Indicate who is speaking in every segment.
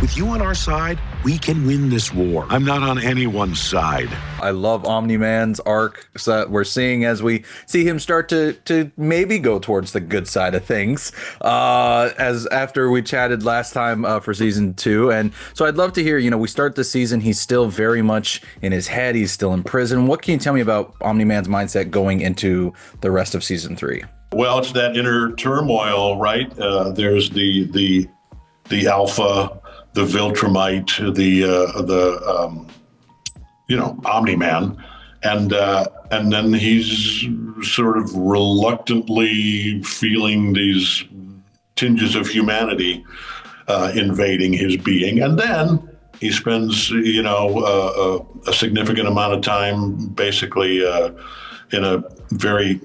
Speaker 1: With you on our side, we can win this war. I'm not on anyone's side.
Speaker 2: I love Omni-Man's arc that we're seeing as we see him start to maybe go towards the good side of things, as after we chatted last time for season 2. And so I'd love to hear, we start the season, he's still very much in his head, he's still in prison. What can you tell me about Omni-Man's mindset going into the rest of season 3?
Speaker 3: Well, it's that inner turmoil, right? There's the alpha, the Viltrumite, the Omni-Man, and then he's sort of reluctantly feeling these tinges of humanity invading his being, and then he spends a significant amount of time basically in a very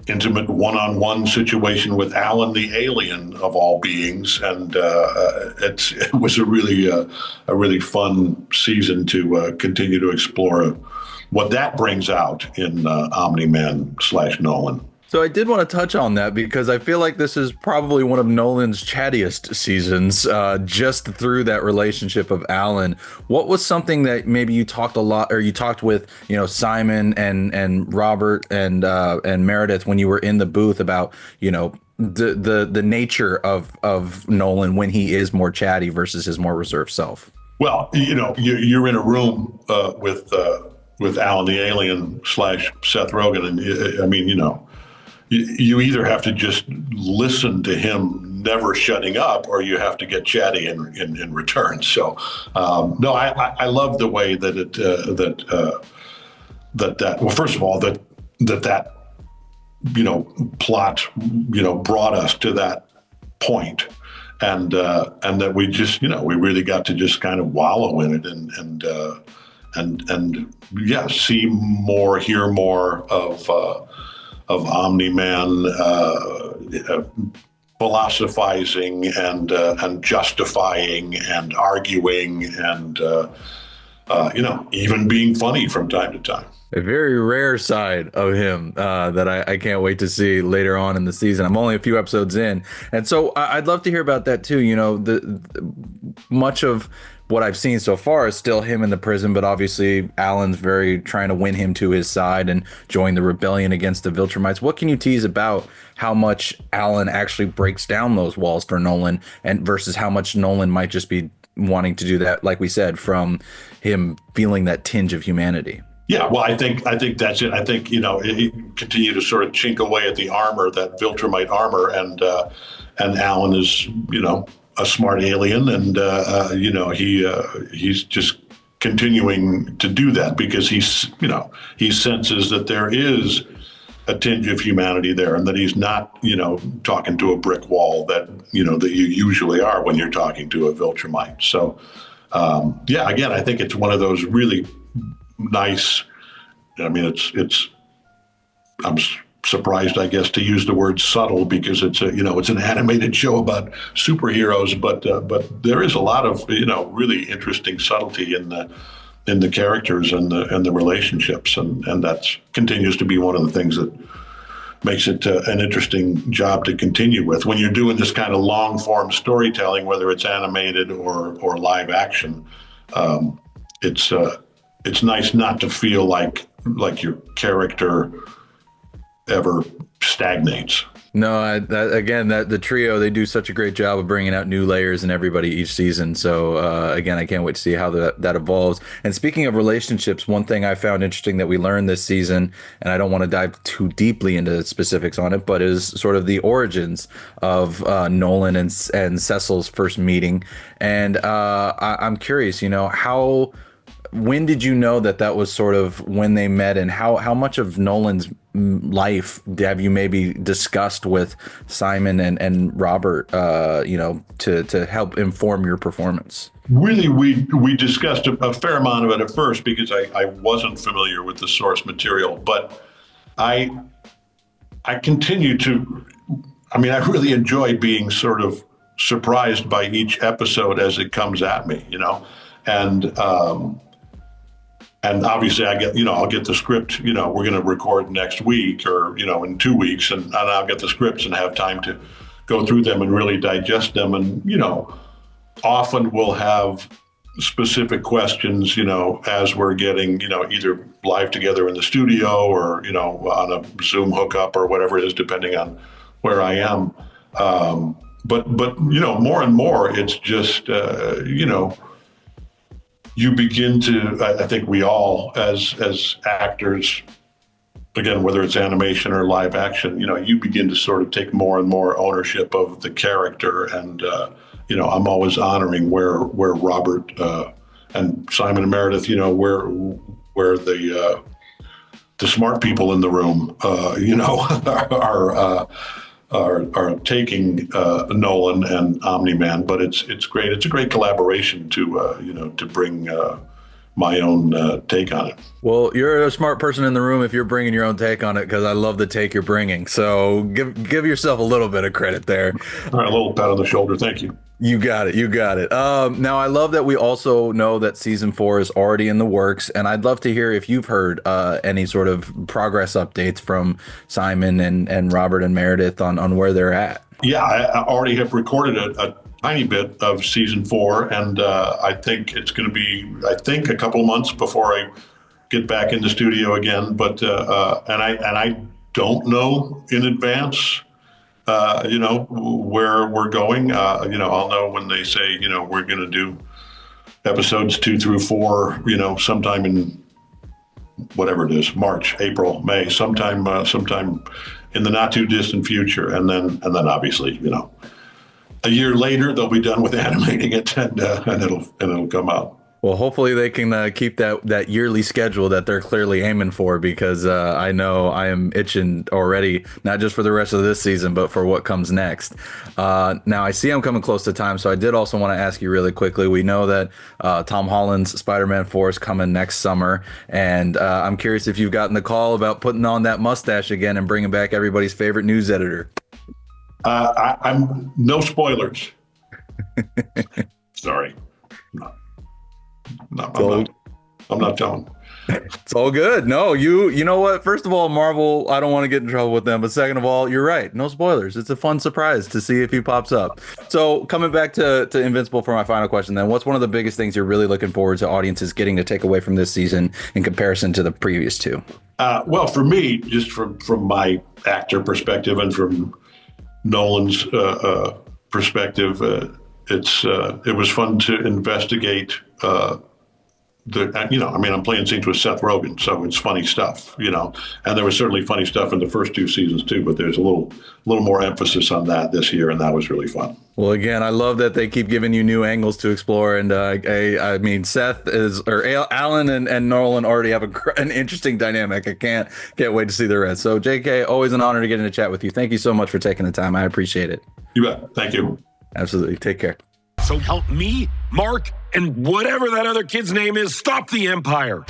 Speaker 3: intimate one-on-one situation with Alan the alien of all beings, and it was a really fun season to continue to explore what that brings out in Omni-Man / Nolan.
Speaker 2: So I did want to touch on that because I feel like this is probably one of Nolan's chattiest seasons, just through that relationship of Alan. What was something that maybe you talked a lot, or you talked with, Simon and Robert and Meredith when you were in the booth about, the nature of Nolan when he is more chatty versus his more reserved self?
Speaker 3: Well, you're in a room with Alan the alien / Seth Rogen, and you either have to just listen to him never shutting up, or you have to get chatty in return. So, no, I love the way that well, first of all, that plot, brought us to that point, and that we just, we really got to just kind of wallow in it and see more, hear more of Omni-Man philosophizing and justifying and arguing and even being funny from time to time.
Speaker 2: A very rare side of him that I can't wait to see later on in the season. I'm only a few episodes in, and so I'd love to hear about that too. Much of what I've seen so far is still him in the prison, but obviously Alan's very trying to win him to his side and join the rebellion against the Viltrumites. What can you tease about how much Alan actually breaks down those walls for Nolan, and versus how much Nolan might just be wanting to do that, like we said, from him feeling that tinge of humanity?
Speaker 3: Yeah, well, I think that's it. I think, he continue to sort of chink away at the armor, that Viltrumite armor, and Alan is, a smart alien, and he's just continuing to do that because he senses that there is a tinge of humanity there, and that he's not talking to a brick wall that that you usually are when you're talking to a Viltrumite. So again, I think it's one of those really nice. I'm surprised, I guess, to use the word subtle, because it's an animated show about superheroes, but there is a lot of really interesting subtlety in the characters and the relationships, and that continues to be one of the things that makes it an interesting job to continue with when you're doing this kind of long form storytelling, whether it's animated or live action. It's nice not to feel like your character ever stagnates.
Speaker 2: No, the trio, they do such a great job of bringing out new layers in everybody each season. So again, I can't wait to see how that evolves. And speaking of relationships, one thing I found interesting that we learned this season, and I don't want to dive too deeply into specifics on it, but is sort of the origins of Nolan and Cecil's first meeting. And I'm curious, when did you know that was sort of when they met, and how much of Nolan's life have you maybe discussed with Simon and Robert, to help inform your performance?
Speaker 3: Really, we discussed a fair amount of it at first because I wasn't familiar with the source material, but I continue to, I really enjoy being sort of surprised by each episode as it comes at me, and obviously I'll get the script, we're going to record next week or, in 2 weeks, and I'll get the scripts and have time to go through them and really digest them. And, often we'll have specific questions, as we're getting, either live together in the studio or, on a Zoom hookup or whatever it is, depending on where I am. But more and more, it's just, you begin to, I think we all, as actors, again, whether it's animation or live action, you begin to sort of take more and more ownership of the character. And, I'm always honoring where Robert and Simon and Meredith, where the smart people in the room, are taking Nolan and Omni-Man. But it's great. It's a great collaboration to bring my own take on it.
Speaker 2: Well, you're a smart person in the room if you're bringing your own take on it, because I love the take you're bringing. So give yourself a little bit of credit there.
Speaker 3: All right, a little pat on the shoulder. Thank you.
Speaker 2: You got it. Now, I love that we also know that season 4 is already in the works, and I'd love to hear if you've heard any sort of progress updates from Simon and Robert and Meredith on where they're at.
Speaker 3: Yeah, I already have recorded a tiny bit of season 4, and I think it's going to be, a couple of months before I get back in the studio again. But and I don't know in advance, where we're going. I'll know when they say, we're going to do episodes 2 through 4, sometime in whatever it is, March, April, May, sometime in the not too distant future. And then obviously, a year later, they'll be done with animating it, and it'll come out.
Speaker 2: Well, hopefully they can keep that yearly schedule that they're clearly aiming for, because I know I am itching already, not just for the rest of this season, but for what comes next. Now, I see I'm coming close to time, so I did also want to ask you really quickly. We know that Tom Holland's Spider-Man 4 is coming next summer, and I'm curious if you've gotten the call about putting on that mustache again and bringing back everybody's favorite news editor.
Speaker 3: I'm no spoilers. Sorry. I'm not telling.
Speaker 2: It's all good. No, you know what? First of all, Marvel, I don't want to get in trouble with them. But second of all, you're right. No spoilers. It's a fun surprise to see if he pops up. So coming back to Invincible for my final question, then, what's one of the biggest things you're really looking forward to audiences getting to take away from this season in comparison to the previous two? Well,
Speaker 3: for me, just from my actor perspective and from Nolan's perspective, it was fun to investigate I'm playing scenes with Seth Rogen, so it's funny stuff, and there was certainly funny stuff in the first 2 seasons too, but there's a little more emphasis on that this year, and that was really fun.
Speaker 2: Well, again, I love that they keep giving you new angles to explore, and I mean, Alan and Nolan already have an interesting dynamic. I can't wait to see the rest. So, JK, always an honor to get in a chat with you. Thank you so much for taking the time. I appreciate it.
Speaker 3: You bet. Thank you.
Speaker 2: Absolutely. Take care.
Speaker 4: So help me, Mark, and whatever that other kid's name is, stop the Empire.